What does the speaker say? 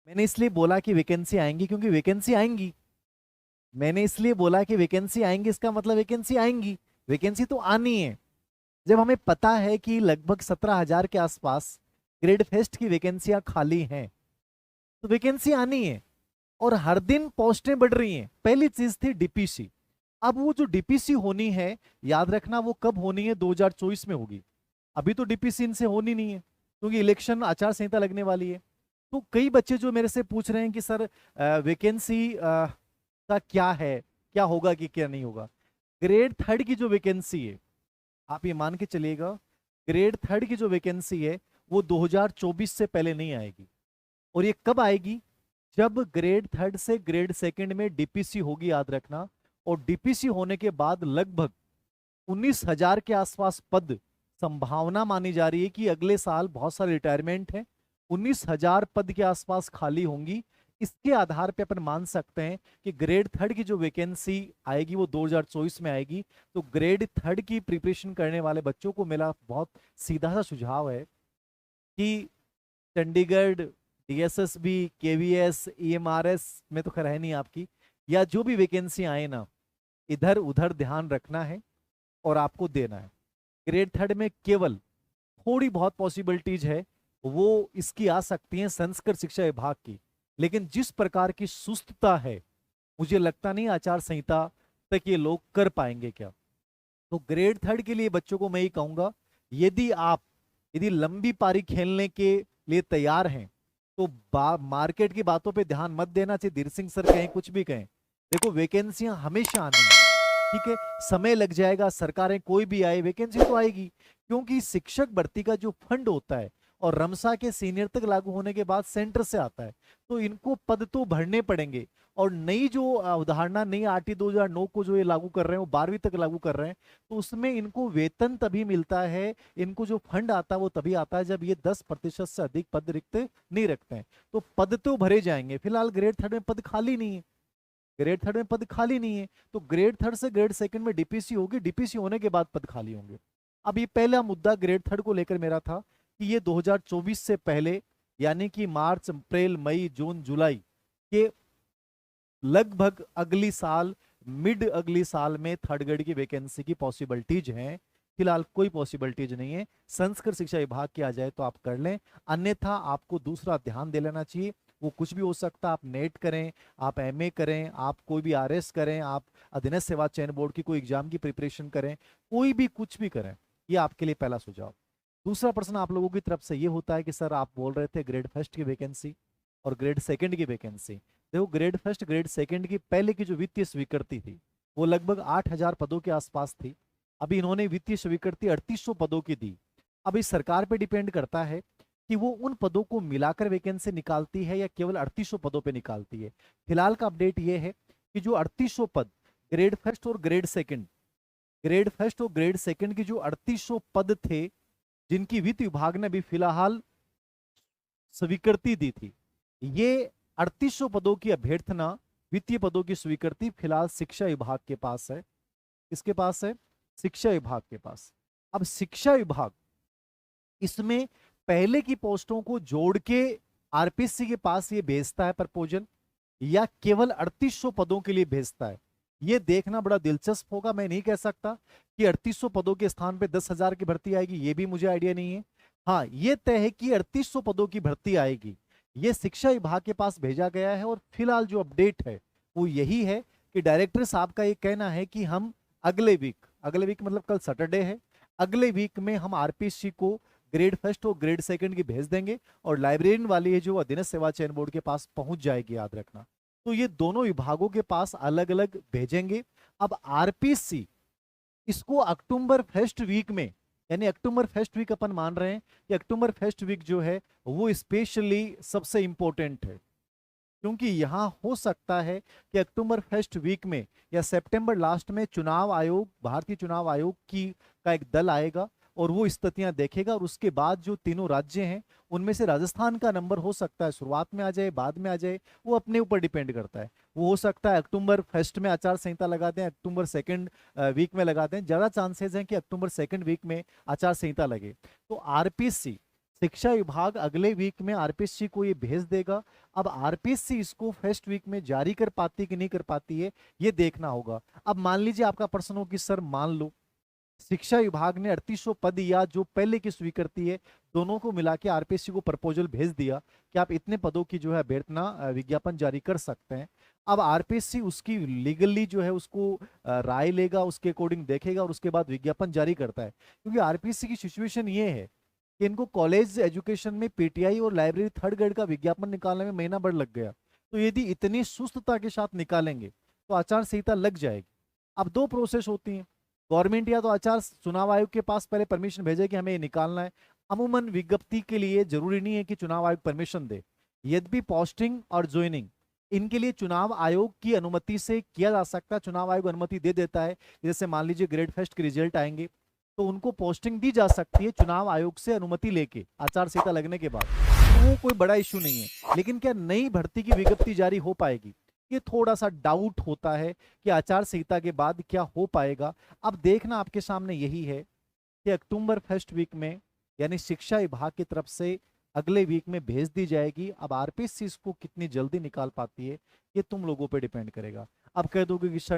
मैंने इसलिए बोला कि वैकेंसी आएंगी क्योंकि वैकेंसी आएंगी। मैंने इसलिए बोला कि वैकेंसी आएंगी, इसका मतलब वैकेंसी आएंगी, वैकेंसी तो आनी है। जब हमें पता है कि लगभग 17,000 के आसपास ग्रेड फेस्ट की वैकेंसियां खाली हैं, तो वैकेंसी आनी है। और हर दिन पोस्टें बढ़ रही हैं। पहली चीज थी डीपीसी। अब वो जो डीपीसी होनी है, याद रखना वो कब होनी है, 2024 में होगी। अभी तो डीपीसी इनसे होनी नहीं है क्योंकि इलेक्शन आचार संहिता लगने वाली है। तो कई बच्चे जो मेरे से पूछ रहे हैं कि सर वैकेंसी का क्या है, क्या होगा कि क्या नहीं होगा। ग्रेड थर्ड की जो वैकेंसी है, आप ये मान के चलिएगा, ग्रेड थर्ड की जो वैकेंसी है वो 2024 से पहले नहीं आएगी। और ये कब आएगी? जब ग्रेड थर्ड से ग्रेड सेकंड में डीपीसी होगी, याद रखना। और डीपीसी होने के बाद लगभग 19,000 के आसपास पद, संभावना मानी जा रही है कि अगले साल बहुत सारे रिटायरमेंट है, 19,000 पद के आसपास खाली होंगी। इसके आधार पे अपन मान सकते हैं कि ग्रेड थर्ड की जो वैकेंसी आएगी वो 2024 में आएगी। तो ग्रेड थर्ड की प्रिपरेशन करने वाले बच्चों को मेरा बहुत सीधा सा सुझाव है कि चंडीगढ़, डीएसएसबी, केवीएस, ईएमआरएस में तो खैर है नहीं आपकी, या जो भी वैकेंसी आए ना, इधर उधर ध्यान रखना है और आपको देना है। ग्रेड थर्ड में केवल थोड़ी बहुत पॉसिबिलिटीज है, वो इसकी आ सकती है संस्कृत शिक्षा विभाग की। लेकिन जिस प्रकार की सुस्तता है, मुझे लगता नहीं आचार संहिता तक ये लोग कर पाएंगे क्या। तो ग्रेड थर्ड के लिए बच्चों को मैं ये कहूंगा, यदि आप यदि लंबी पारी खेलने के लिए तैयार हैं, तो मार्केट की बातों पे ध्यान मत देना। चाहिए धीर सिंह सर कहें कुछ भी कहें, देखो वैकेंसियां हमेशा आनी है। ठीक है, समय लग जाएगा, सरकारें कोई भी आए, वैकेंसी तो आएगी। क्योंकि शिक्षक भर्ती का जो फंड होता है और रमसा के सीनियर तक लागू होने के बाद सेंटर से आता है, तो इनको पद तो भरने पड़ेंगे। और नई जो अवधारणा, नई आरटी 2009 को जो ये लागू कर रहे हैं, वो 12वीं तक लागू कर रहे हैं। तो उसमें इनको वेतन तभी मिलता है, इनको जो फंड आता है वो तभी आता है जब ये 10% से अधिक पद रिक्त नहीं रखते हैं। तो पद तो भरे जाएंगे। फिलहाल ग्रेड थर्ड में पद खाली नहीं है, ग्रेड थर्ड में पद खाली नहीं है। तो ग्रेड थर्ड से ग्रेड सेकंड में डीपीसी होगी, डीपीसी होने के बाद पद खाली होंगे। अब ये पहला मुद्दा ग्रेड थर्ड को लेकर मेरा था कि ये 2024 से पहले, यानी कि मार्च, अप्रैल, मई, जून, जुलाई के लगभग अगली साल, मिड अगली साल में थर्ड ग्रेड की वैकेंसी की पॉसिबिलिटीज हैं। फिलहाल कोई पॉसिबिलिटीज नहीं है। संस्कृत शिक्षा विभाग की आ जाए तो आप कर लें, अन्यथा आपको दूसरा ध्यान दे लेना चाहिए। वो कुछ भी हो सकता है, आप नेट करें, आप एमए करें, आप कोई भी आरएस करें, आप अधीनस्थ सेवा चयन बोर्ड की कोई एग्जाम की प्रिपरेशन करें, कोई भी कुछ भी करें। ये आपके लिए पहला सुझाव। दूसरा प्रश्न आप लोगों की तरफ से ये होता है कि सर आप बोल रहे थे ग्रेड फर्स्ट की वैकेंसी और ग्रेड सेकंड की वैकेंसी। देखो ग्रेड फर्स्ट ग्रेड सेकंड की पहले की जो वित्तीय स्वीकृति थी वो लगभग 8,000 पदों के आसपास थी। अभी इन्होंने वित्तीय स्वीकृति 3800 पदों की दी। अब इस सरकार पे डिपेंड करता है कि वो उन पदों को मिलाकर वैकेंसी निकालती है या केवल 3800 पदों पे निकालती है। फिलहाल का अपडेट ये है कि जो 3800 पद ग्रेड फर्स्ट और ग्रेड सेकंड, ग्रेड फर्स्ट और ग्रेड सेकंड की जो 3800 पद थे, जिनकी वित्त विभाग ने भी फिलहाल स्वीकृति दी थी, ये 3800 पदों की अभ्यर्थना, वित्तीय पदों की स्वीकृति फिलहाल शिक्षा विभाग के पास है। किसके पास है? शिक्षा विभाग के पास। अब शिक्षा विभाग इसमें पहले की पोस्टों को जोड़ के आरपीएससी के पास ये भेजता है प्रपोजल, या केवल 3800 पदों के लिए भेजता है, ये देखना बड़ा दिलचस्प होगा। मैं नहीं कह सकता कि 3800 पदों के स्थान पे 10,000 की भर्ती आएगी, ये भी मुझे आइडिया नहीं है। हाँ, ये तय है कि 3800 पदों की भर्ती आएगी। ये शिक्षा विभाग के पास भेजा गया है और फिलहाल जो अपडेट है वो यही है कि डायरेक्टर साहब का ये कहना है कि हम अगले वीक मतलब कल सैटरडे है, अगले वीक में हम आरपीएससी को ग्रेड फर्स्ट और ग्रेड सेकंड की भेज देंगे और लाइब्रेरियन वाली है जो अधीनस्थ सेवा चयन बोर्ड के पास पहुंच जाएगी, याद रखना। तो ये दोनों विभागों के पास अलग अलग भेजेंगे। अब आरपीएससी इसको अक्टूबर फर्स्ट वीक में, यानी अक्टूबर फर्स्ट वीक अपन मान रहे हैं कि अक्टूबर फर्स्ट वीक जो है वो स्पेशली सबसे इंपॉर्टेंट है, क्योंकि यहां हो सकता है कि अक्टूबर फर्स्ट वीक में या सितंबर लास्ट में चुनाव आयोग, भारतीय चुनाव आयोग की का एक दल आएगा और वो स्थितियां देखेगा। और उसके बाद जो तीनों राज्य हैं उनमें से राजस्थान का नंबर हो सकता है शुरुआत में आ जाए, बाद में आ जाए, वो अपने ऊपर डिपेंड करता है। वो हो सकता है अक्टूबर फर्स्ट में आचार संहिता लगा दें, अक्टूबर सेकंड वीक में लगा दें। ज्यादा चांसेस हैं कि अक्टूबर सेकंड वीक में आचार संहिता लगे। तो आरपीएससी शिक्षा विभाग अगले वीक में आरपीएससी को ये भेज देगा। अब आरपीएससी इसको फर्स्ट वीक में जारी कर पाती है कि नहीं कर पाती है, ये देखना होगा। अब मान लीजिए आपका प्रश्न हो कि सर मान लो शिक्षा विभाग ने 3800 पद या जो पहले की स्वीकृति है दोनों को मिला के आरपीएससी को प्रपोजल भेज दिया कि आप इतने पदों की जो है अभ्यर्थना विज्ञापन जारी कर सकते हैं। अब आरपीएससी उसकी लीगली जो है उसको राय लेगा, उसके अकॉर्डिंग देखेगा और उसके बाद विज्ञापन जारी करता है। क्योंकि आरपीएससी की सिचुएशन ये है कि इनको कॉलेज एजुकेशन में पीटीआई और लाइब्रेरी थर्ड ग्रेड का विज्ञापन निकालने में महीना भर लग गया। तो यदि इतनी सुस्तता के साथ निकालेंगे तो आचार संहिता लग जाएगी। अब दो प्रोसेस होती हैं, गवर्नमेंट या तो आचार चुनाव आयोग के पास पहले परमिशन भेजे कि हमें ये निकालना है। अमूमन विज्ञप्ति के लिए जरूरी नहीं है कि चुनाव आयोग परमिशन दे। यद्यपि पोस्टिंग और ज्वाइनिंग इनके लिए चुनाव आयोग की अनुमति से किया जा सकता है, चुनाव आयोग अनुमति दे देता है। जैसे मान लीजिए ग्रेड फर्स्ट के रिजल्ट आएंगे तो उनको पोस्टिंग दी जा सकती है चुनाव आयोग से अनुमति लेके आचार संहिता लगने के बाद, तो वो कोई बड़ा इशू नहीं है। लेकिन क्या नई भर्ती की विज्ञप्ति जारी हो पाएगी, ये थोड़ा सा डाउट होता है कि आचार संहिता के बाद क्या हो पाएगा। अब देखना आपके सामने यही है कि अक्टूबर फर्स्ट वीक में यानी शिक्षा विभाग की तरफ से अगले वीक में भेज दी जाएगी। अब आरपीएससी इसको कितनी जल्दी निकाल पाती है ये तुम लोगों पे डिपेंड करेगा। अब कह दोगे कि सर